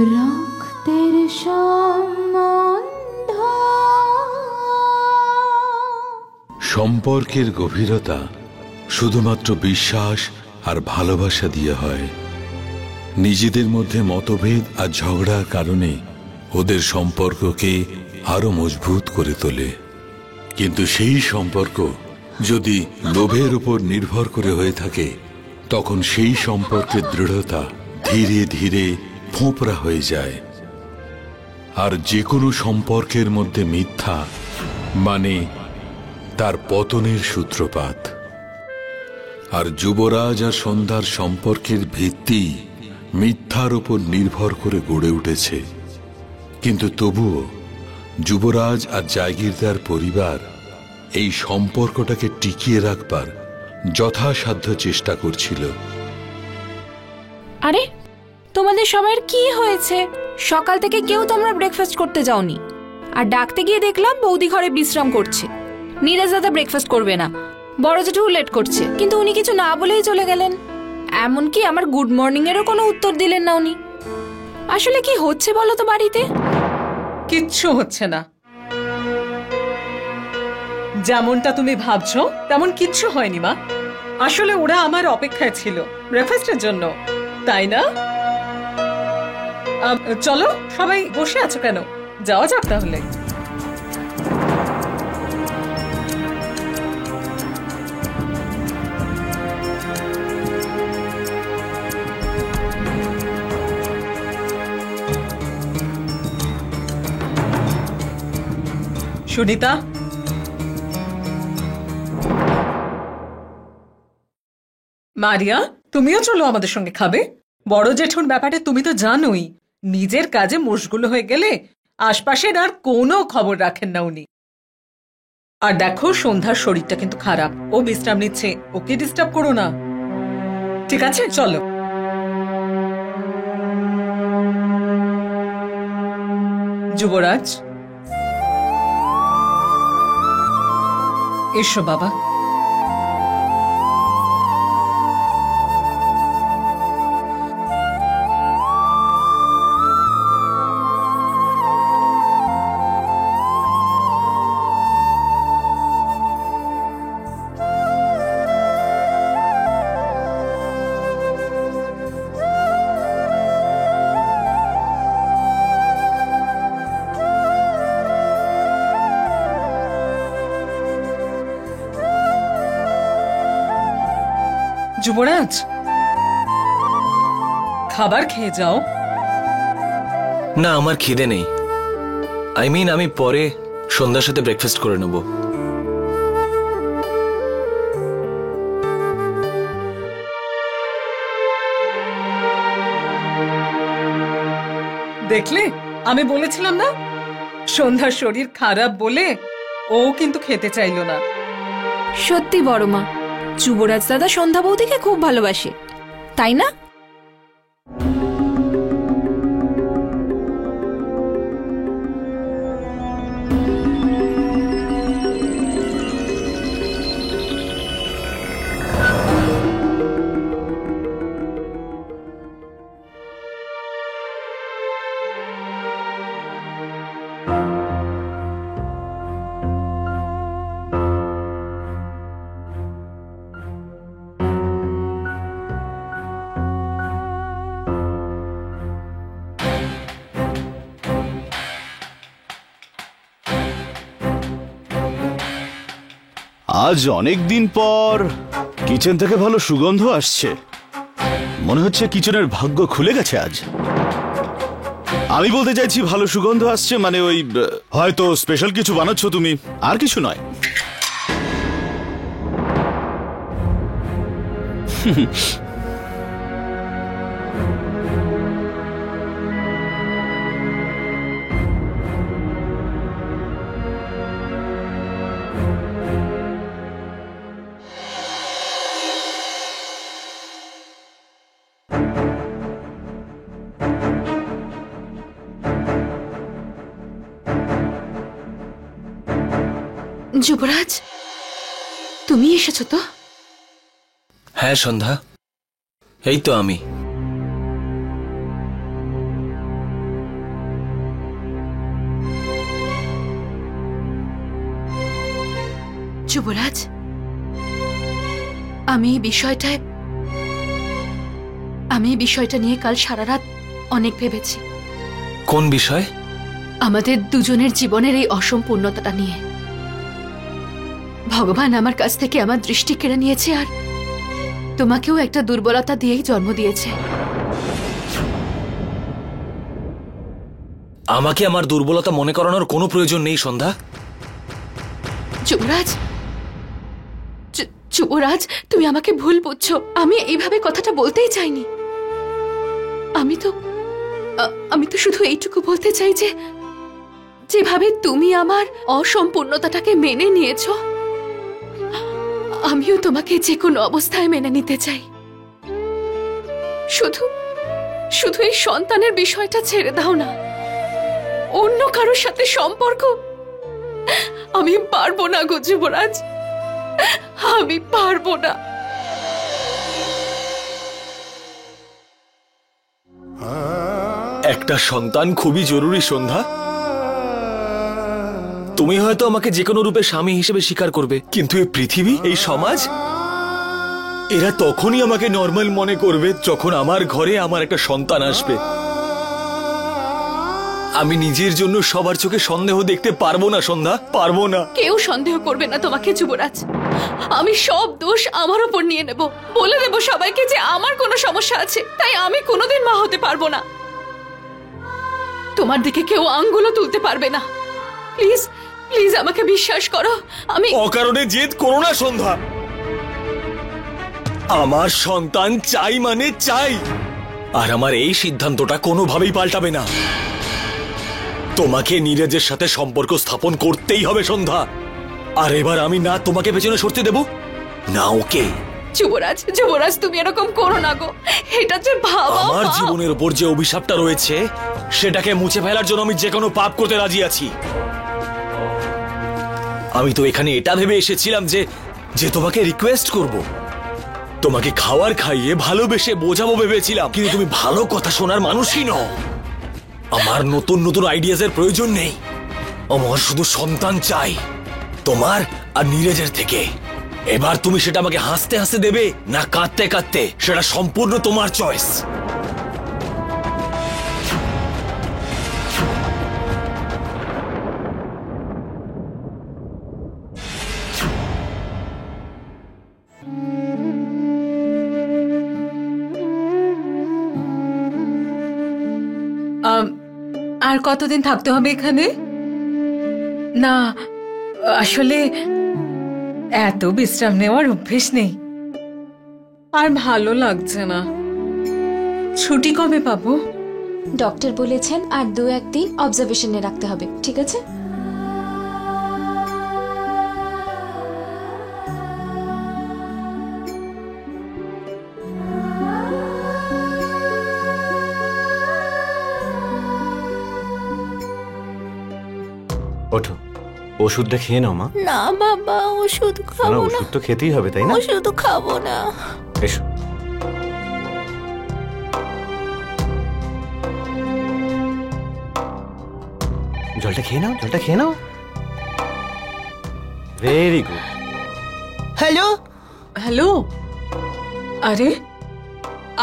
রক্তের সম্বন্ধ। সম্পর্কের গভীরতা শুধুমাত্র বিশ্বাস আর ভালোবাসা দিয়ে হয়। নিজেদের মধ্যে মতভেদ আর ঝগড়ার কারণে ওদের সম্পর্ককে আরো মজবুত করে তোলে। কিন্তু সেই সম্পর্ক যদি লোভের উপর নির্ভর করে হয়ে থাকে, তখন সেই সম্পর্কের দৃঢ়তা ধীরে ধীরে ফোঁপরা হয়ে যায়। আর যে কোনো সম্পর্কের মধ্যে মিথ্যা মানে তার পতনের সূত্রপাত। আর যুবরাজ আর সন্ধ্যার সম্পর্কের ভিত্তি মিথ্যার উপর নির্ভর করে গড়ে উঠেছে। কিন্তু তবুও যুবরাজ আর জাগিরদার পরিবার এই সম্পর্কটাকে টিকিয়ে রাখবার যথাসাধ্য চেষ্টা করছিল। আরে তোমাদের সবার কি হয়েছে? সকাল থেকে কেউ তোমরা ব্রেকফাস্ট করতে যাওনি, আর ডাকতে গিয়ে দেখলাম বৌদি ঘরে বিশ্রাম করছে। নীরজ দাদা ব্রেকফাস্ট করবে না, বড় জেঠু লেট করছে, কিন্তু উনি কিছু না বলেই চলে গেলেন। এমনকি আমার গুড মর্নিং এরও কোনো উত্তর দিলেন না উনি। আসলে কি হচ্ছে বলো তো বাড়িতে? কিচ্ছু হচ্ছে না। যেমনটা তুমি ভাবছো তেমন কিচ্ছু হয়নি মা। আসলে ওরা আমার অপেক্ষায় ছিল ব্রেকফাস্টের জন্য, তাই না? চলো সবাই বসে আছো কেন, যাওয়া যাক তাহলে। সুনিতা, মারিয়া, তুমিও চলো আমাদের সঙ্গে খাবে। বড় জেঠুর ব্যাপারে তুমি তো জানোই, নিজের কাজে মশগুল হয়ে গেলে আশপাশের আর কোনো খবর রাখেন না উনি। আর দেখো, সন্ধ্যার শরীরটা কিন্তু খারাপ, ও বিশ্রাম নিচ্ছে, ওকে ডিস্টার্ব করো না, ঠিক আছে? চলো। যুবরাজ, এসো বাবা। যুবরাজ, খাবার খেয়ে যাও। না, আমার খিদে নেই। আমি পরে সন্ধ্যার সাথে ব্রেকফাস্ট করে নেব। দেখলে, আমি বলেছিলাম না, সন্ধ্যার শরীর খারাপ বলে ও কিন্তু খেতে চাইল না। সত্যি বড় মা, যুবরাজ দাদা সন্ধ্যা বৌদিকে খুব ভালোবাসে, তাই না? আজ অনেক দিন পর কিচেন থেকে ভালো সুগন্ধ আসছে। মনে হচ্ছে কিচেনের ভাগ্য খুলে গেছে আজ। আমি বলতে চাইছি ভালো সুগন্ধ আসছে মানে ওই হয়তো স্পেশাল কিছু বানাচ্ছো তুমি, আর কিছু নয়। যুবরাজ, তুমি এসেছো তো? হ্যাঁ সন্ধ্যা, এই তো আমি। যুবরাজ, আমি এই বিষয়টা নিয়ে কাল সারা রাত অনেক ভেবেছি। কোন বিষয়? আমাদের দুজনের জীবনের এই অসম্পূর্ণতাটা নিয়ে। ভগবান আমার কাছ থেকে আমার দৃষ্টি কেড়ে নিয়েছে, আর তোমাকেও একটা দুর্বলতা দিয়েই জন্ম দিয়েছে। আমাকে আমার দুর্বলতা মনে করানোর কোনো প্রয়োজন নেই সন্ধ্যা। যুবরাজ, যুবরাজ, তুমি আমাকে ভুল বুঝছো। আমি এইভাবে কথাটা বলতেই চাইনি। আমি তো শুধু এইটুকু বলতে চাই যে যেভাবে তুমি আমার অসম্পূর্ণতাটাকে মেনে নিয়েছো, আমিও তোমাকে যে কোনো অবস্থায় মেনে নিতে চাই। শুধু এই সন্তানের বিষয়টা ছেড়ে দাও না। অন্য কারোর সাথে সম্পর্ক আমি পারবো না গো যুবরাজ, আমি পারবো না। একটা সন্তান খুবই জরুরি সন্ধ্যা। তুমি হয়তো আমাকে যে কোনো রূপে স্বামী হিসেবে স্বীকার করবে, কিন্তু এই পৃথিবী, এই সমাজ, এরা তখনই আমাকে নর্মাল মনে করবে যখন আমার ঘরে আমার একটা সন্তান আসবে। আমি নিজের জন্য সবার চোখে সন্দেহ দেখতে পারবো না সন্ধ্যা, পারবো না। কেউ সন্দেহ করবে না তোমাকে যুবরাজ। আমি সব দোষ আমার উপর নিয়ে নেব, বলে দেব সবাইকে যে আমার কোনো সমস্যা আছে, তাই আমি কোনোদিন মা হতে পারবো না। তোমার দিকে কেউ আঙ্গুলও তুলতে পারবে না। প্লিজ প্লিজ আমাকে বিশ্বাস করো। আমি অকারণে জেদ করো না সন্ধ্যা। আমার সন্তান চাই মানে চাই, আর আমার এই সিদ্ধান্তটা কোনোভাবেই পাল্টাবে না। তোমাকে নীরজের সাথে সম্পর্ক স্থাপন করতেই হবে সন্ধ্যা। আর এবার আমি না তোমাকে পেছনে সরতে দেব, না ওকে। যুবরাজ, যুবরাজ, তুমি এরকম করো না গো। এটা যে ভাবা, আমার জীবনের উপর যে অভিশাপটা রয়েছে সেটাকে মুছে ফেলার জন্য আমি যে কোনো পাপ করতে রাজি আছি। আমি তো এখানে এটা ভেবে এসেছিলাম যে তোমাকে রিকোয়েস্ট করব, তোমাকে খাওয়ার খাইয়ে ভালোবেসে বোঝাবো ভেবেছিলাম, কিন্তু তুমি ভালো কথা শোনার মানুষই নও। আমার নতুন নতুন আইডিয়াজের প্রয়োজন নেই, আমার শুধু সন্তান চাই, তোমার আর নীরজের থেকে। এবার তুমি সেটা আমাকে হাসতে হাসতে দেবে না কাঁদতে কাঁদতে, সেটা সম্পূর্ণ তোমার চয়েস। আর কতদিন থাকতে হবে এখানে? না, আসলে এত বিশ্রাম নেওয়ার অভ্যেস নেই, আর ভালো লাগছে না। ছুটি কবে পাবো? ডক্টর বলেছেন আর 2-1 দিন অবজারভেশনে রাখতে হবে, ঠিক আছে? ওঠো, ওষুধটা খেয়ে নাও মা। না বাবা, ওষুধ খাবো না। ওষুধ তো খেতেই হবে, তাই না? ওষুধ খাবো না। এসো। জলটা খেয়ে নাও, জলটা খেয়ে নাও। Very good. হ্যালো হ্যালো, আরে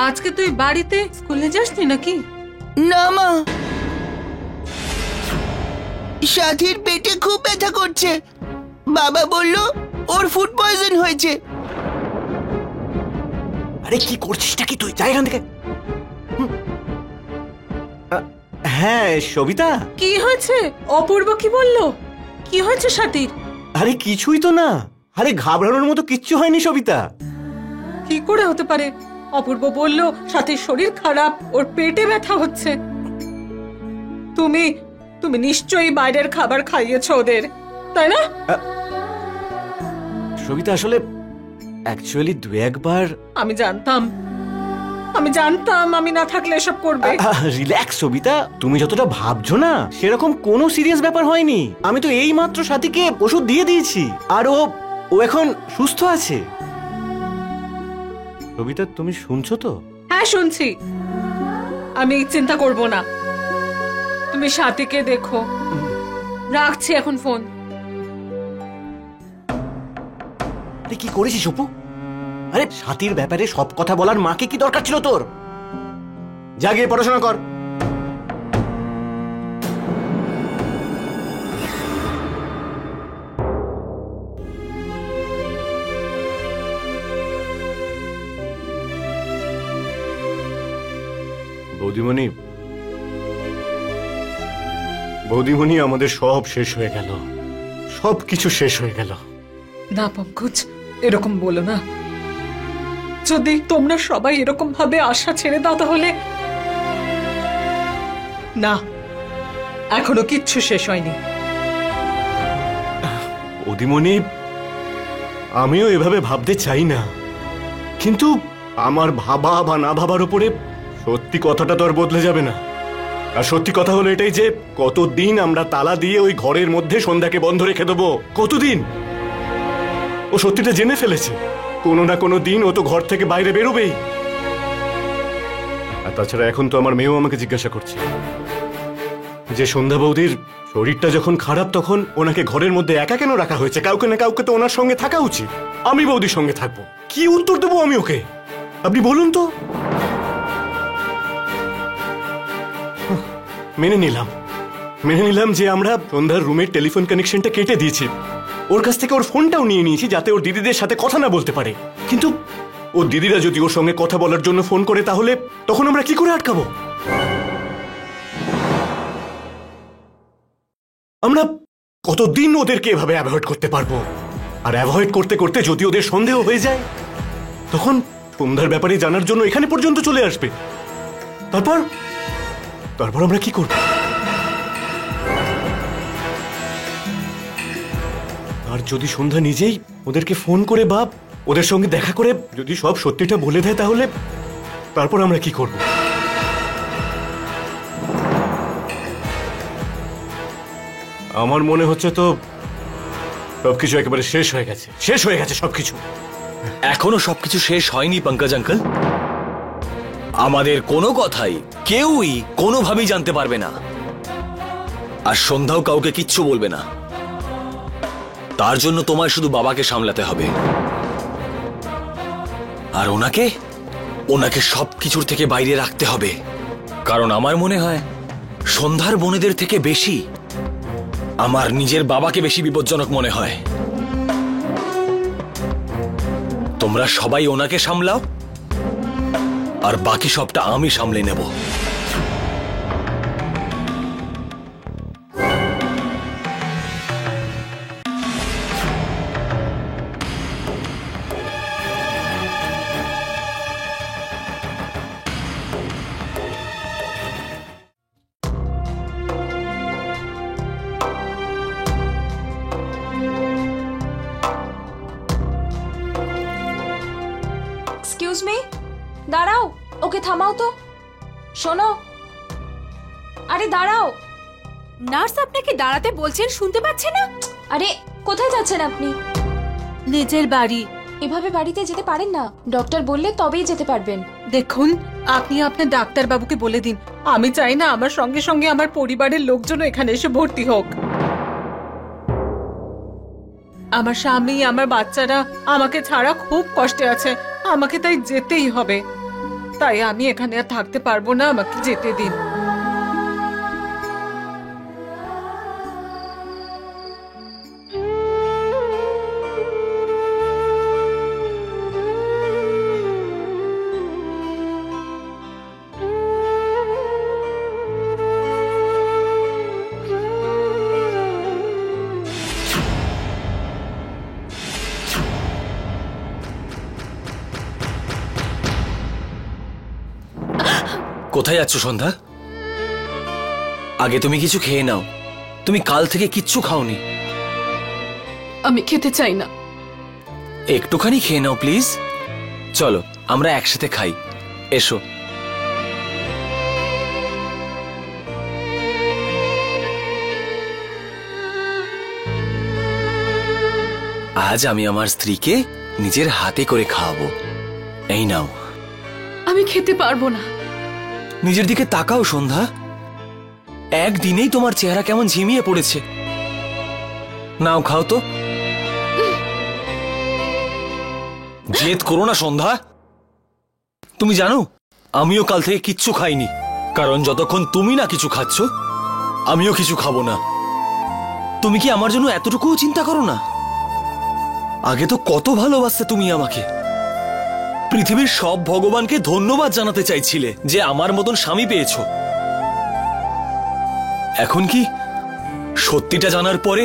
আজকে তুই বাড়িতে স্কুলে যাসনি নাকি? না মা, সাথীর পেটে খুব ব্যথা করছে। বাবা বলল ওর ফুড পয়জন হয়েছে। আরে কি করছিসটা কি তুই? যাই এখান থেকে। হ্যাঁ সবিতা। কি হয়েছে? অপূর্ব কি বললো? কি হয়েছে সাথীর? আরে কিছুই তো না। আরে ঘাবড়ানোর মতো কিচ্ছু হয়নি সবিতা। কি করে হতে পারে? অপূর্ব বলল সাথীর শরীর খারাপ, ওর পেটে ব্যথা হচ্ছে। তুমি তুমি নিশ্চয়ই বাইরের খাবার খাইয়েছো ওদের, তাই না? সবিতা আসলে অ্যাকচুয়ালি 2-1 বার। আমি জানতাম আমি না থাকলে এসব করবে। রিল্যাক্স সবিতা, তুমি যতটা ভাবছো না সেরকম কোনো সিরিয়াস ব্যাপার হয়নি। আমি তো এই মাত্র সাথীকে ওষুধ দিয়ে দিয়েছি, আর ও এখন সুস্থ আছে। সবিতা তুমি শুনছো তো? হ্যাঁ শুনছি, আমি চিন্তা করব না। তুমি সাথীকে দেখো। রাখছি এখন ফোন। আরে কি করেছিস অপু? আরে সাথীর ব্যাপারে সব কথা বলার মাকে কি দরকার ছিল তোর? যা গিয়ে পড়াশোনা কর। বৌদিমণি, বৌদিমণি, আমাদের সব শেষ হয়ে গেল, সব কিছু শেষ হয়ে গেল। না পঙ্কজ, এরকম বলো না। যদি তোমরা সবাই এরকম ভাবে আশা ছেড়ে দাও তাহলে না, এখনো কিচ্ছু শেষ হয়নি। বৌদিমণি, আমিও এভাবে ভাবতে চাই না, কিন্তু আমার ভাবা বা না ভাবার উপরে সত্যি কথাটা তো আর বদলে যাবে না। আর সত্যি কথা হলো এটাই যে কতদিন আমরা তালা দিয়ে ওই ঘরের মধ্যে সন্ধ্যাকে বন্ধ রেখে দেবো? কতদিন? ও সত্যিটা জেনে ফেলেছে, কোনো না কোনো দিন ও তো ঘর থেকে বাইরে বেরোবেই। আর তাছাড়া এখন তো আমার মেয়েও আমাকে জিজ্ঞাসা করছে যে সন্ধ্যা বৌদির শরীরটা যখন খারাপ তখন ওনাকে ঘরের মধ্যে একা কেন রাখা হয়েছে? কাউকে না কাউকে তো ওনার সঙ্গে থাকা উচিত। আমি বৌদির সঙ্গে থাকবো, কি উত্তর দেবো আমি ওকে? আপনি বলুন তো। মেনে নিলাম যে আমরা সন্ধ্যার রুমের টেলিফোন কানেকশনটা কেটে দিয়েছি, ওর কাছ থেকে ওর ফোনটাও নিয়ে নিয়েছি যাতে ওর দিদিদের সাথে কথা না বলতে পারে। কিন্তু ওর দিদিরা যদি ওর সঙ্গে কথা বলার জন্য ফোন করে তাহলে তখন আমরা কি করে আটকাবো? আমরা কতদিন ওদেরকে এভাবে অ্যাভয়েড করতে পারবো? আর অ্যাভয়েড করতে করতে যদি ওদের সন্দেহ হয়ে যায় তখন সন্ধ্যার ব্যাপারে জানার জন্য এখানে পর্যন্ত চলে আসবে। তারপর আমরা কি করব? আর যদি সন্ধ্যা নিজেই ওদেরকে ফোন করে বা ওদের সঙ্গে দেখা করে যদি সব সত্যিটা বলে দেয় তাহলে তারপর আমরা কি করব? আমার মনে হচ্ছে তো সবকিছু একেবারে শেষ হয়ে গেছে সবকিছু। এখনো সবকিছু শেষ হয়নি পঙ্কজ আঙ্কেল। আমাদের কোনো কথাই কেউই কোনোভাবেই জানতে পারবে না, আর সন্ধ্যাও কাউকে কিচ্ছু বলবে না। তার জন্য তোমায় শুধু বাবাকে সামলাতে হবে, আর ওনাকে সবকিছুর থেকে বাইরে রাখতে হবে। কারণ আমার মনে হয় সন্ধ্যার বোনেদের থেকে বেশি আমার নিজের বাবাকে বেশি বিপজ্জনক মনে হয়। তোমরা সবাই ওনাকে সামলাও, আর বাকি সবটা আমি সামলে নেব। এক্সকিউজ মি, দাঁড়াও, ওকে থামাও তো। শোনো, আরে দাঁড়াও। নার্স আপনাকে দাঁড়াতে বলছেন, শুনতে পাচ্ছেন না? আরে কোথায় যাচ্ছেন আপনি? নিজের বাড়ি। এভাবে বাড়িতে যেতে পারেন না, ডক্টর বললে তবেই যেতে পারবেন। দেখুন, আপনি আপনার ডাক্তার বাবুকে বলে দিন আমি চাই না আমার সঙ্গে সঙ্গে আমার পরিবারের লোকজন এখানে এসে ভর্তি হোক। আমার স্বামী, আমার বাচ্চারা আমাকে ছাড়া খুব কষ্টে আছে, আমাকে তাই যেতেই হবে। তাই আমি এখানে আর থাকতে পারবো না, আমাকে যেতে দিন। কোথায় যাচ্ছ সন্ধ্যা? আগে তুমি কিছু খেয়ে নাও, তুমি কাল থেকে কিচ্ছু খাওনি। আমি খেতে চাই না। একটুখানি খেয়ে নাও প্লিজ। চলো আমরা একসাথে খাই, এসো। আজ আমি আমার স্ত্রীকে নিজের হাতে করে খাওয়াবো। এই নাও। আমি খেতে পারবো না। নিজের দিকে তাকাও সন্ধ্যা, একদিনেই তোমার চেহারা কেমন ঝিমিয়ে পড়েছে। নাও খাও তো। জেদ করো না সন্ধ্যা। তুমি জানো আমিও কাল থেকে কিচ্ছু খাইনি, কারণ যতক্ষণ তুমি না কিছু খাচ্ছ আমিও কিছু খাবো না। তুমি কি আমার জন্য এতটুকুও চিন্তা করো না? আগে তো কত ভালোবাসতে তুমি আমাকে, পৃথিবীর সব ভগবানকে ধন্যবাদ জানাতে চাইছিলে যে আমার মতন স্বামী পেয়েছো। এখন কি সত্যিটা জানার পরে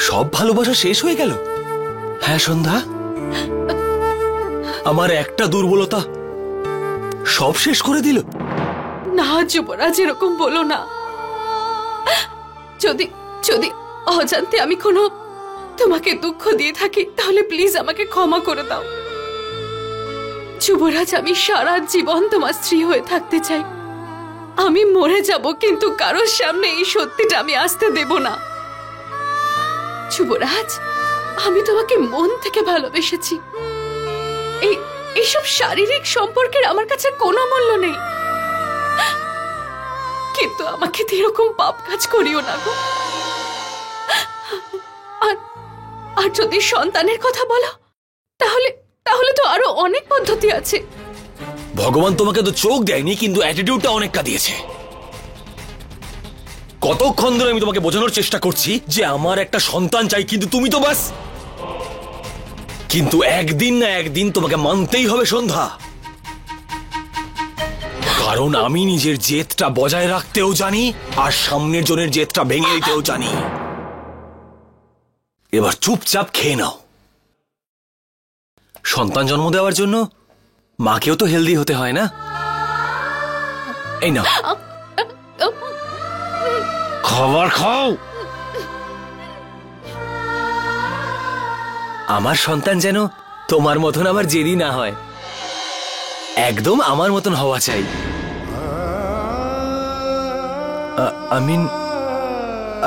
সব ভালোবাসা শেষ হয়ে গেল? হ্যাঁ সন্ধ্যা, আমার একটা দুর্বলতা সব শেষ করে দিল। না যুবরাজ, এরকম বলো না। যদি যদি অজান্তে আমি কোনো তোমাকে দুঃখ দিয়ে থাকি তাহলে প্লিজ আমাকে ক্ষমা করে দাও। যুবরাজ, আমি সারা জীবন তোমার স্ত্রী হয়ে থাকতে চাই। আমি মরে যাব, কিন্তু কারোর সামনে এই সত্যিটা আমি আসতে দেব না। যুবরাজ, আমি তোমাকে মন থেকে ভালোবেসেছি। এইসব শারীরিক সম্পর্কের আমার কাছে কোনো মূল্য নেই, কিন্তু আমাকে তো এরকম পাপ কাজ করিও না গো। আর যদি সন্তানের কথা বলো তাহলে তাহলে তো আরো অনেক পদ্ধতি আছে। ভগবান তোমাকে তো চোখ দেয়নি, কিন্তু অ্যাটিটিউডটা অনেকটা দিয়েছে। কতক্ষণ ধরে আমি তোমাকে বোঝানোর চেষ্টা করছি যে আমার একটা সন্তান চাই, কিন্তু তুমি তো বাস। কিন্তু একদিন না একদিন তোমাকে মানতেই হবে সন্ধ্যা, কারণ আমি নিজের জেদটা বজায় রাখতেও জানি আর সামনের জনের জেদটা ভেঙে দিতেও জানি। এবার চুপচাপ খেয়ে নাও। সন্তান জন্ম দেওয়ার জন্য মাকেও তো হেলদি হতে হয় না? এই নাও, খাবার খাও। আমার সন্তান যেন তোমার মতন আমার জেদি না হয়, একদম আমার মতন হওয়া চাই।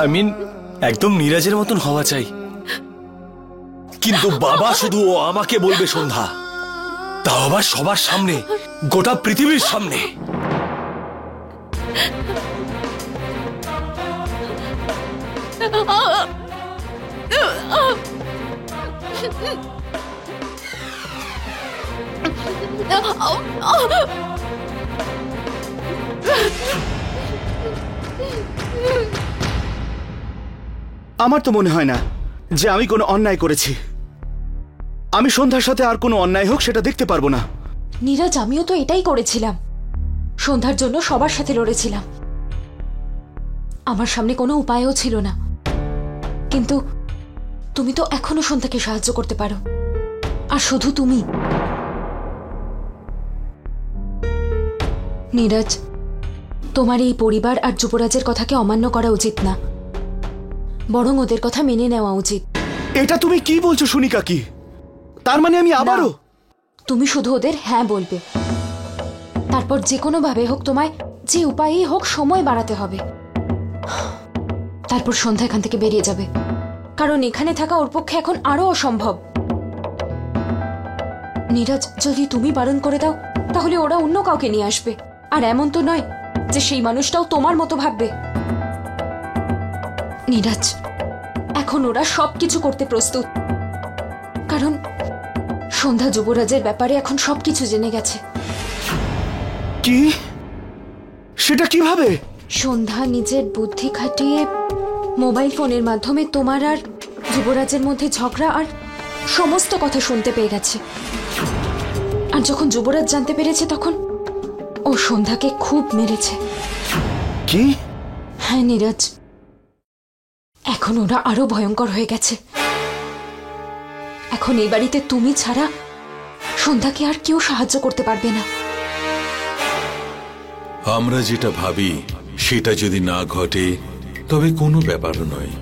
আমিন একদম নীরাজের মতন হওয়া চাই। কিন্তু বাবা শুধু ও আমাকে বলবে সন্ধ্যা, তাও আবার সবার সামনে, গোটা পৃথিবীর সামনে। আমার তো মনে হয় না যে আমি কোনো অন্যায় করেছি। আমি সন্ধ্যার সাথে আর কোনো অন্যায় হোক সেটা দেখতে পারবো না। নীরাজ, আমিও তো এটাই করেছিলাম। সন্ধ্যার জন্য সবার সাথে লড়েছিলাম। আমার সামনে কোনো উপায়ও ছিল না, কিন্তু তুমি তো এখনো সন্ধ্যাকে সাহায্য করতে পারো। আর শুধু তুমি। নীরাজ, তোমার এই পরিবার আর যুবরাজের কথাকে অমান্য করা উচিত না, বরং ওদের কথা মেনে নেওয়া উচিত। এটা তুমি কি বলছো শুনি কাকি? তার মানে আমি আবারও? তুমি শুধু ওদের হ্যাঁ বলবে, তারপর যে কোনো ভাবে হোক, তোমায় যে উপায়েই হোক সময় বাড়াতে হবে। তারপর সন্ধ্যা এখান থেকে বেরিয়ে যাবে, কারণ এখানে থাকা ওর পক্ষে এখন আরো অসম্ভব। নীরাজ, যদি তুমি বারণ করে দাও তাহলে ওরা অন্য কাউকে নিয়ে আসবে, আর এমন তো নয় যে সেই মানুষটাও তোমার মতো ভাববে। নীরাজ, এখন ওরা সবকিছু করতে প্রস্তুত, কারণ সন্ধ্যা যুবরাজের ব্যাপারে এখন সবকিছু জেনে গেছে। কি? সেটা কিভাবে? সন্ধ্যা নিজের বুদ্ধি খাটিয়ে মোবাইল ফোনের মাধ্যমে তোমার আর যুবরাজের মধ্যে ঝগড়া আর সমস্ত কথা শুনতে পেয়ে গেছে। আর যখন যুবরাজ জানতে পেরেছে তখন ও সন্ধ্যাকে খুব মেরেছে। কি? হ্যাঁ নীরাজ, এখন ওরা আরো ভয়ঙ্কর হয়ে গেছে। এখন এই বাড়িতে তুমি ছাড়া সন্ধ্যাকে আর কেউ সাহায্য করতে পারবে না। আমরা যেটা ভাবি সেটা যদি না ঘটে তবে কোনো ব্যাপারও নয়,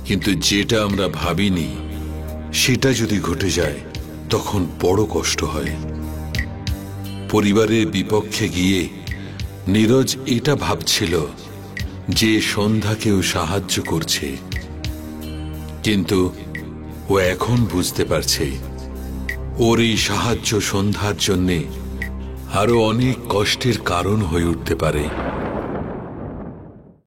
কিন্তু যেটা আমরা ভাবিনি সেটা যদি ঘটে যায় তখন বড় কষ্ট হয়। পরিবারের বিপক্ষে গিয়ে নীরজ এটা ভাবছিল যে সন্ধ্যাকেও সাহায্য করছে, কিন্তু ও এখন বুঝতে পারছে ওর এই সাহায্য সন্ধ্যার জন্যে আরো অনেক কষ্টের কারণ হয়ে উঠতে পারে।